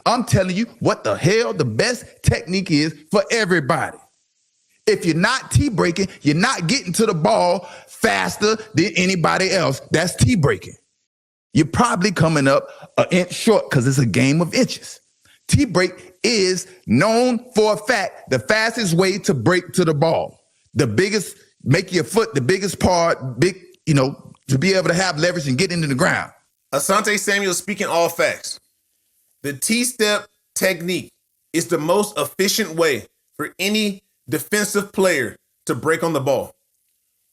I'm telling you what the hell the best technique is for everybody. If you're not T-breaking, you're not getting to the ball faster than anybody else. That's T-breaking. You're probably coming up an inch short because it's a game of inches. T-break is known for a fact the fastest way to break to the ball. The biggest, make your foot the biggest part, to be able to have leverage and get into the ground. Asante Samuel speaking all facts. The T-step technique is the most efficient way for any defensive player to break on the ball.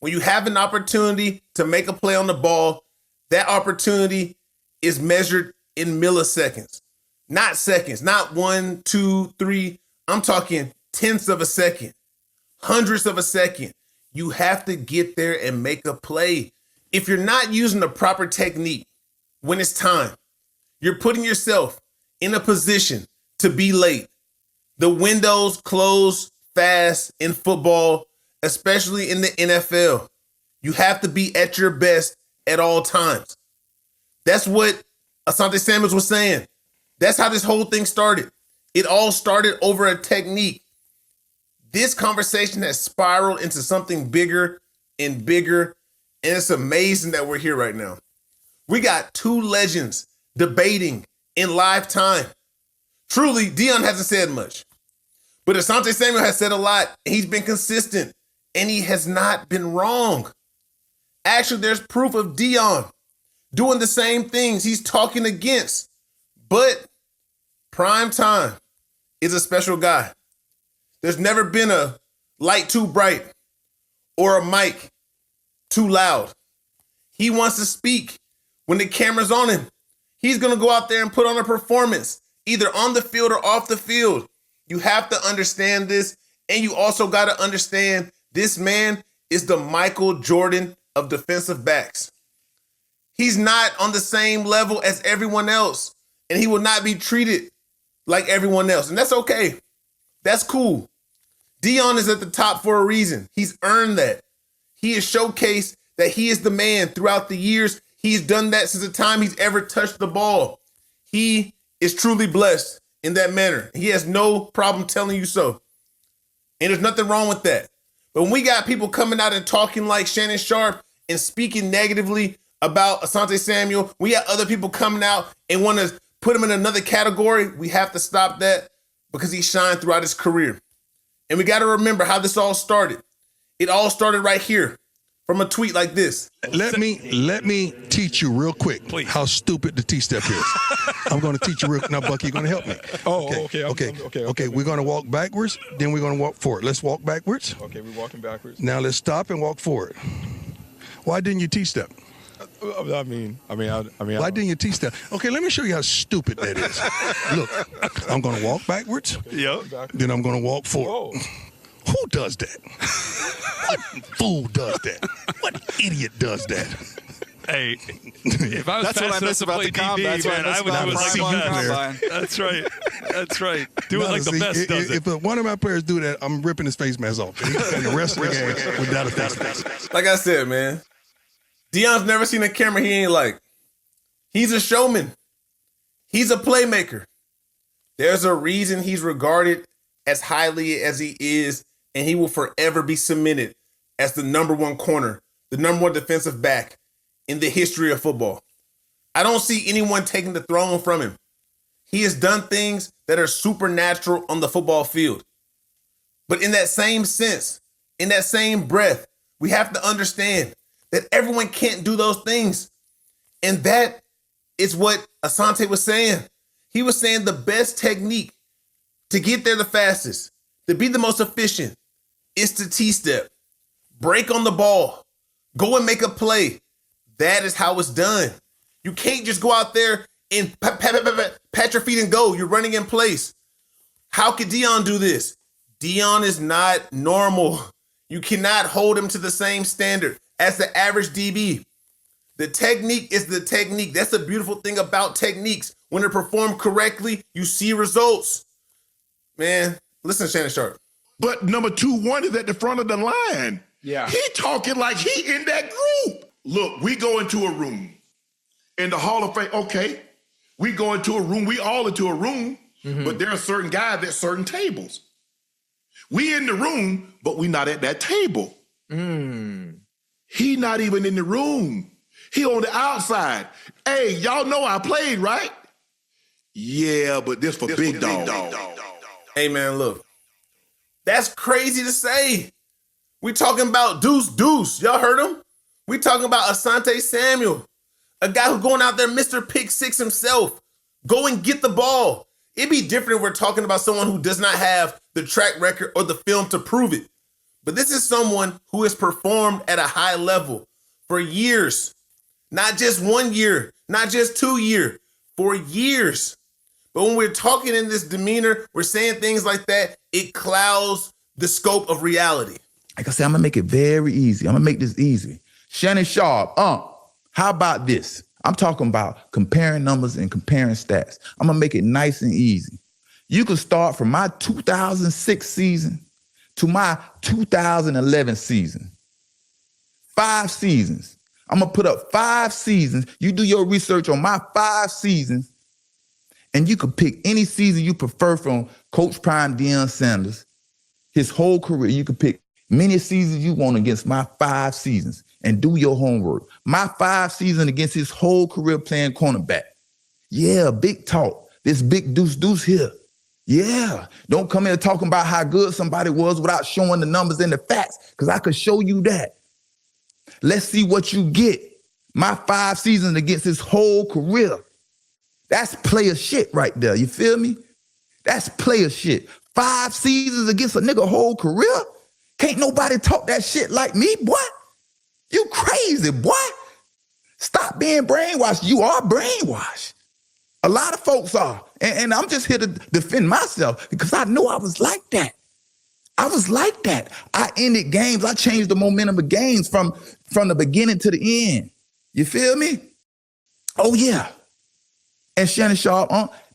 When you have an opportunity to make a play on the ball, that opportunity is measured in milliseconds, not seconds, not 1, 2, 3. I'm talking tenths of a second, hundredths of a second. You have to get there and make a play. If you're not using the proper technique when it's time, you're putting yourself in a position to be late. The windows close fast in football, especially in the NFL. You have to be at your best at all times. That's what Asante Samuel was saying. That's how this whole thing started. It all started over a technique. This conversation has spiraled into something bigger and bigger, and it's amazing that we're here right now. We got two legends debating in live time. Truly, Deion hasn't said much, but Asante Samuel has said a lot. He's been consistent, and he has not been wrong. Actually, there's proof of Deion doing the same things he's talking against. But Primetime is a special guy. There's never been a light too bright or a mic too loud. He wants to speak when the camera's on him. He's going to go out there and put on a performance, either on the field or off the field. You have to understand this, and you also got to understand this man is the Michael Jordan of defensive backs. He's not on the same level as everyone else, and he will not be treated like everyone else, and that's okay. That's cool. Deion is at the top for a reason. He's earned that. He has showcased that he is the man throughout the years. He's done that since the time he's ever touched the ball. He is truly blessed in that manner. He has no problem telling you so. And there's nothing wrong with that. But when we got people coming out and talking like Shannon Sharpe and speaking negatively about Asante Samuel, we got other people coming out and want to put him in another category. We have to stop that because he shined throughout his career. And we got to remember how this all started. It all started right here from a tweet like this. Let me teach you real quick, please, how stupid the T-step is. I'm going to teach you real quick. Now, Bucky, you're going to help me. Okay. We're going to walk backwards, then we're going to walk forward. Let's walk backwards. Okay, we're walking backwards. Now let's stop and walk forward. Why didn't you T-step? Why didn't you T-step? Okay, let me show you how stupid that is. Look, I'm going to walk backwards. Yep. Then I'm going to walk forward. Whoa. Who does that? What fool does that? What idiot does that? Hey, if I was that's what I miss about the combine. I would do it like the best. That's right. Do it like the best does it. If one of my players do that, I'm ripping his face mask off. And the rest of the game without a face mask. Like I said, man, Deion's never seen a camera he ain't like. He's a showman. He's a playmaker. There's a reason he's regarded as highly as he is, and he will forever be cemented as the number one corner, the number one defensive back in the history of football. I don't see anyone taking the throne from him. He has done things that are supernatural on the football field. But in that same sense, in that same breath, we have to understand that everyone can't do those things. And that is what Asante was saying. He was saying the best technique to get there the fastest, to be the most efficient, is to T-step, break on the ball, go and make a play. That is how it's done. You can't just go out there and pat your feet and go. You're running in place. How could Deion do this? Deion is not normal. You cannot hold him to the same standard as the average DB. The technique is the technique. That's the beautiful thing about techniques. When they're performed correctly, you see results. Man, listen to Shannon Sharpe. But number 2-1 is at the front of the line. Yeah. He talking like he in that group. Look, we go into a room in the Hall of Fame. Okay, we go into a room. We all into a room. But there are certain guys at certain tables. We in the room, but we not at that table. He not even in the room. He on the outside. Hey, y'all know I played, right? Yeah, but this for big dog. Hey, man, look. That's crazy to say. We talking about Deuce. Y'all heard him? We talking about Asante Samuel, a guy who's going out there, Mr. Pick Six himself. Go and get the ball. It'd be different if we're talking about someone who does not have the track record or the film to prove it. But this is someone who has performed at a high level for years. Not just 1 year, not just 2 years, for years. But when we're talking in this demeanor, we're saying things like that, it clouds the scope of reality. Like I said, I'm gonna make it very easy. I'm gonna make this easy. Shannon Sharpe, how about this? I'm talking about comparing numbers and comparing stats. I'm gonna make it nice and easy. You can start from my 2006 season to my 2011 season. 5 seasons. I'm gonna put up 5 seasons. You do your research on my 5 seasons, and you can pick any season you prefer from Coach Prime Deion Sanders. His whole career, you can pick many seasons you want against my 5 seasons and do your homework. My 5 seasons against his whole career playing cornerback. Yeah, big talk. This big deuce here. Yeah, don't come here talking about how good somebody was without showing the numbers and the facts, because I could show you that. Let's see what you get. My 5 seasons against his whole career. That's player shit right there. You feel me? That's player shit. 5 seasons against a nigga whole career? Can't nobody talk that shit like me, boy. You crazy, boy. Stop being brainwashed. You are brainwashed. A lot of folks are. And I'm just here to defend myself because I know I was like that. I was like that. I ended games. I changed the momentum of games from the beginning to the end. You feel me? Oh, yeah. And Shannon Sharpe,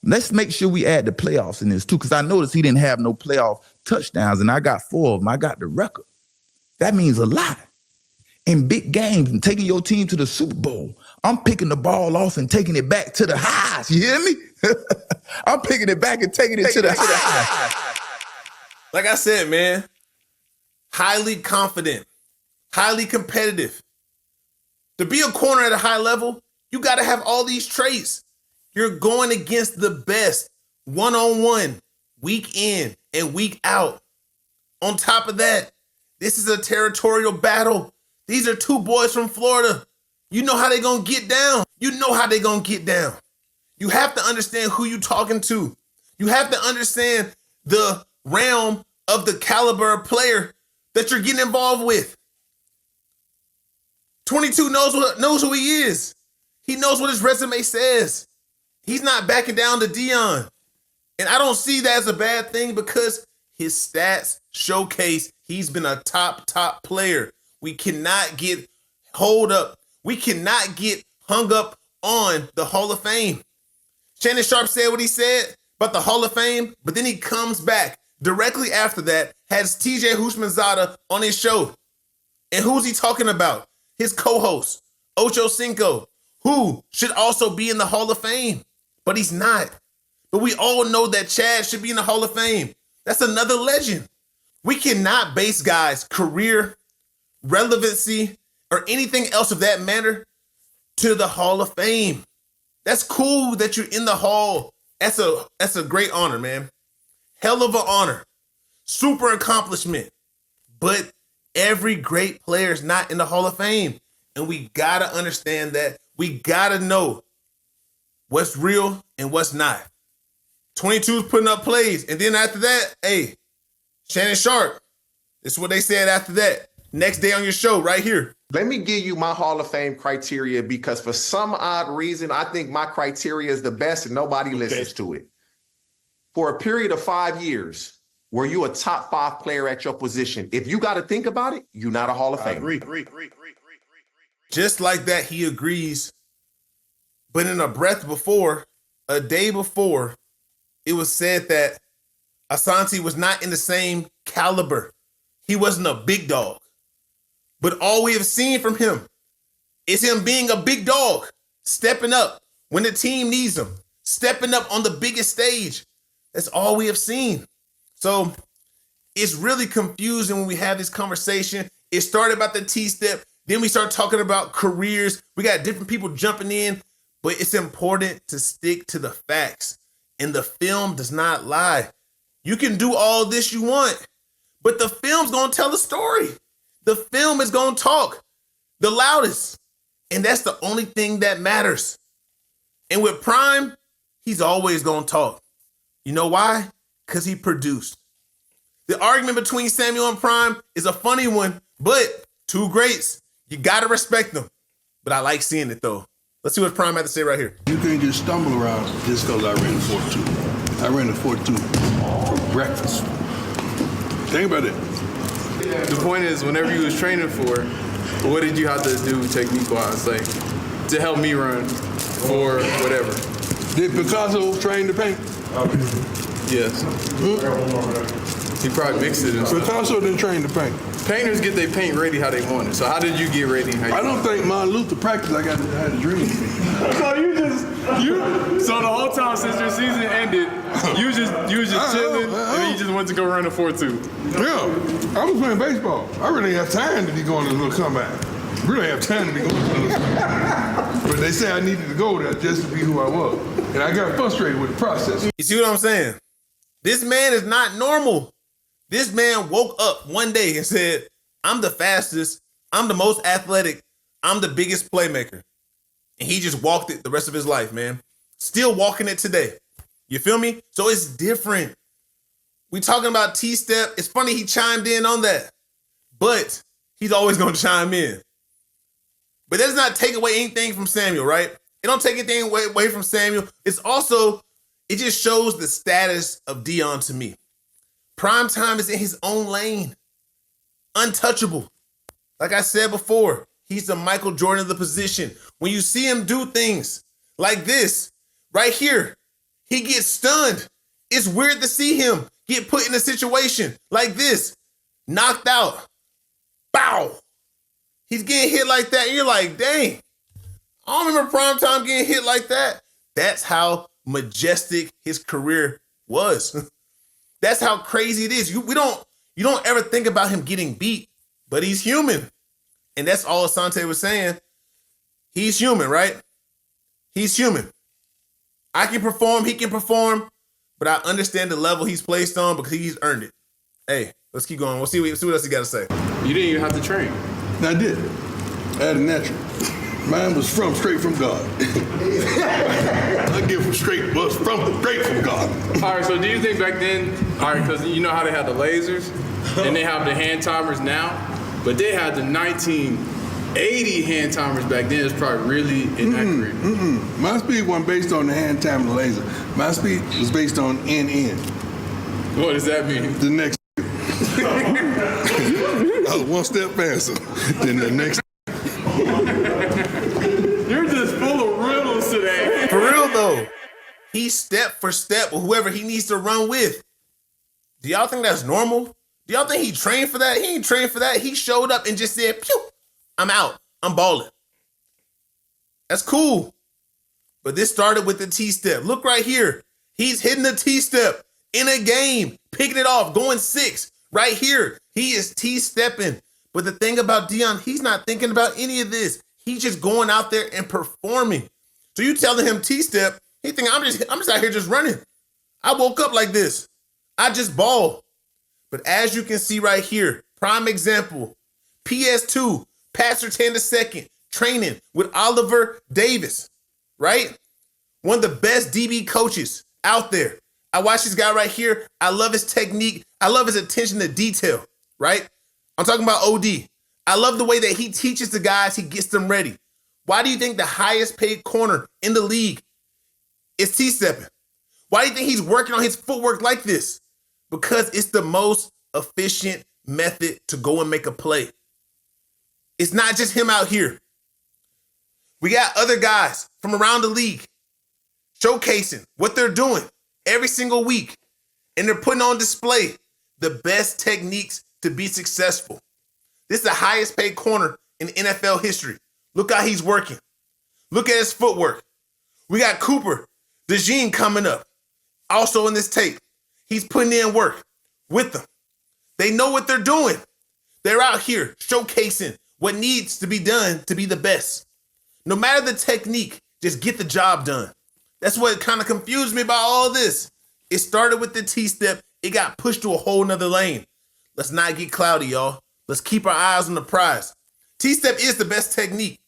let's make sure we add the playoffs in this too, because I noticed he didn't have no playoff touchdowns, and I got 4 of them. I got the record. That means a lot. In big games and taking your team to the Super Bowl, I'm picking the ball off and taking it back to the highs. You hear me? I'm picking it back and taking it to the highs. Like I said, man, highly confident, highly competitive. To be a corner at a high level, you got to have all these traits. You're going against the best one-on-one, week in and week out. On top of that, this is a territorial battle. These are 2 boys from Florida. You know how they gonna get down. You know how they gonna get down. You have to understand who you talking to. You have to understand the realm of the caliber of player that you're getting involved with. 22 knows who he is. He knows what his resume says. He's not backing down to Deion. And I don't see that as a bad thing because his stats showcase he's been a top player. We cannot get hold up. We cannot get hung up on the Hall of Fame. Shannon Sharpe said what he said about the Hall of Fame, but then he comes back directly after that, has TJ Houshmandzadeh on his show. And who's he talking about? His co-host, Ocho Cinco, who should also be in the Hall of Fame, but he's not. But we all know that Chad should be in the Hall of Fame. That's another legend. We cannot base guys' career, relevancy, or anything else of that matter to the Hall of Fame. That's cool that you're in the Hall. That's a great honor, man. Hell of an honor. Super accomplishment. But every great player is not in the Hall of Fame. And we got to understand that. We got to know what's real and what's not. 22 is putting up plays. And then after that, hey, Shannon Sharpe. This is what they said after that. Next day on your show right here. Let me give you my Hall of Fame criteria because for some odd reason, I think my criteria is the best and nobody listens to it. For a period of 5 years, were you a top 5 player at your position? If you got to think about it, you're not a Hall of Famer. Agree. Just like that, he agrees. But in a breath before, a day before, it was said that Asante was not in the same caliber. He wasn't a big dog. But all we have seen from him is him being a big dog, stepping up when the team needs him, stepping up on the biggest stage. That's all we have seen. So it's really confusing when we have this conversation. It started about the T-step. Then we start talking about careers. We got different people jumping in, but it's important to stick to the facts. And the film does not lie. You can do all this you want, but the film's going to tell the story. The film is going to talk the loudest. And that's the only thing that matters. And with Prime, he's always going to talk. You know why? Because he produced. The argument between Samuel and Prime is a funny one, but two greats. You got to respect them. But I like seeing it, though. Let's see what Prime had to say right here. You can't just stumble around just because I ran the 4.2. I ran the 4.2 for breakfast. Think about it. The point is, whenever you was training for, what did you have to do technique-wise, like, to help me run or whatever? Did Picasso train to paint? Yes. He probably mixed it and stuff. Picasso didn't train to paint. Painters get their paint ready how they want it. So how did you get ready? I don't think Martin Luther practiced. I had a dream. So the whole time since your season ended, you was just chilling, and then you just went to go run a 4.2. Yeah, I was playing baseball. I really didn't have time to be going to the little comeback. Really didn't have time to be going to the little comeback. But they said I needed to go there just to be who I was. And I got frustrated with the process. You see what I'm saying? This man is not normal. This man woke up one day and said, I'm the fastest, I'm the most athletic, I'm the biggest playmaker. And he just walked it the rest of his life, man. Still walking it today. You feel me? So it's different. We talking about T-step. It's funny he chimed in on that. But he's always going to chime in. But that does not take away anything from Samuel, right? It don't take anything away from Samuel. It's also, it just shows the status of Deion to me. Primetime is in his own lane. Untouchable. Like I said before, he's the Michael Jordan of the position. When you see him do things like this, right here, he gets stunned. It's weird to see him get put in a situation like this, knocked out. Bow. He's getting hit like that, and you're like, dang. I don't remember Primetime getting hit like that. That's how majestic his career was. That's how crazy it is. You don't ever think about him getting beat, but he's human. And that's all Asante was saying. He's human, right? He's human. I can perform, he can perform, but I understand the level he's placed on because he's earned it. Hey, let's keep going. We'll see what else he got to say. You didn't even have to train. I did. I had a natural. Mine was straight from God. I give from straight from God. All right, so do you think back then, all right, because you know how they had the lasers and they have the hand timers now, but they had the 1980 hand timers back then. It's probably really inaccurate. My speed wasn't based on the hand timer and the laser. My speed was based on NN. What does that mean? The next. I was one step faster than the next. You're just full of riddles today. For real, though, he's step for step with whoever he needs to run with. Do y'all think that's normal? Do y'all think he trained for that? He ain't trained for that. He showed up and just said, pew, I'm out. I'm balling. That's cool. But this started with the T-step. Look right here. He's hitting the T-step in a game, picking it off, going 6. Right here, he is T-stepping. But the thing about Deion, he's not thinking about any of this. He's just going out there and performing. So you telling him T-step, he think I'm just out here just running. I woke up like this. I just ball. But as you can see right here, prime example, PS2, Pat Surtain II, training with Oliver Davis, right? One of the best DB coaches out there. I watch this guy right here. I love his technique. I love his attention to detail, right? I'm talking about OD. I love the way that he teaches the guys, he gets them ready. Why do you think the highest paid corner in the league is T-stepping? Why do you think he's working on his footwork like this? Because it's the most efficient method to go and make a play. It's not just him out here. We got other guys from around the league showcasing what they're doing every single week. And they're putting on display the best techniques to be successful. This is the highest paid corner in NFL history. Look how he's working. Look at his footwork. We got Cooper DeJean coming up. Also in this tape. He's putting in work with them. They know what they're doing. They're out here showcasing what needs to be done to be the best. No matter the technique, just get the job done. That's what kind of confused me about all this. It started with the T-step. It got pushed to a whole nother lane. Let's not get cloudy, y'all. Let's keep our eyes on the prize. T-step is the best technique.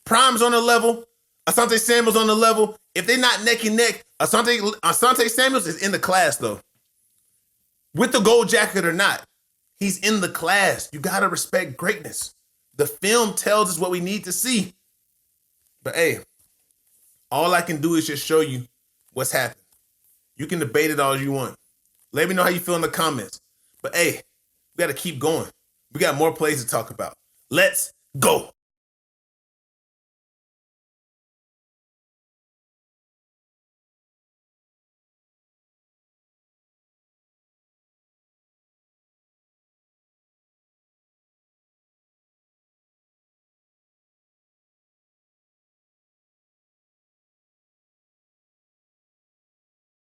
Prime's on the level. Asante Samuel's on the level. If they're not neck and neck, Asante Samuel is in the class, though. With the gold jacket or not, he's in the class. You got to respect greatness. The film tells us what we need to see. But hey, all I can do is just show you what's happened. You can debate it all you want. Let me know how you feel in the comments. But hey, we got to keep going. We got more plays to talk about. Let's go.